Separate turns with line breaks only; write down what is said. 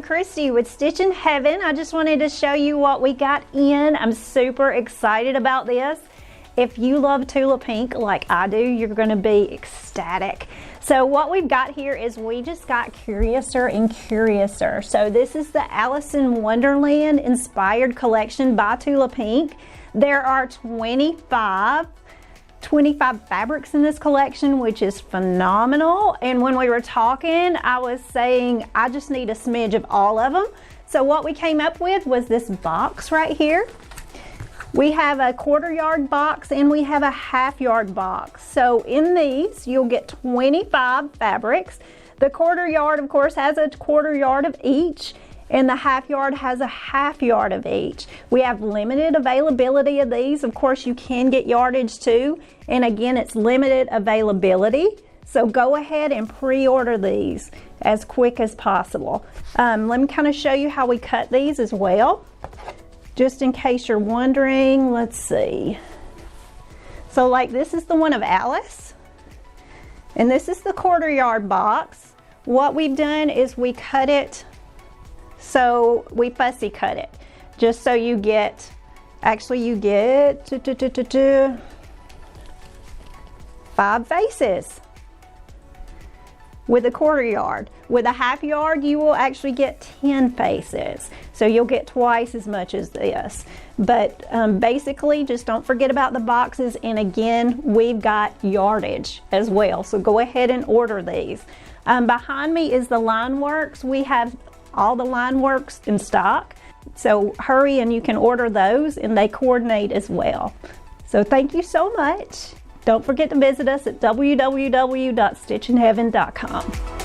Christy with Stitch in Heaven. I just wanted to show you what we got in. I'm super excited about this. If you love Tula Pink like I do, you're going to be ecstatic. So what we've got here is we just got curiouser and curiouser. So this is the Alice in Wonderland inspired collection by Tula Pink. There are 25 fabrics in this collection, which is phenomenal. And when we were talking, I was saying I just need a smidge of all of them. So what we came up with was this box right here. We have a 1/4 yard box and we have a 1/2 yard box. So in these, you'll get 25 fabrics. The 1/4 yard, of course, has a 1/4 yard of each, and the 1/2 yard has a 1/2 yard of each. We have limited availability of these. Of course, you can get yardage too. And again, it's limited availability. So go ahead and pre-order these as quick as possible. Let me kind of show you how we cut these as well. Just in case you're wondering, let's see. So like this is the one of Alice. And this is the 1/4 yard box. What we've done is we cut it, so we fussy cut it. Just so you get, actually you get 5 faces with a 1/4 yard. With a 1/2 yard, you will actually get 10 faces. So you'll get twice as much as this. But basically, just don't forget about the boxes. And again, we've got yardage as well. So go ahead and order these. Behind me is the line works. We have all the line works in stock. So hurry and you can order those, and they coordinate as well. So thank you so much. Don't forget to visit us at www.stitchinheaven.com.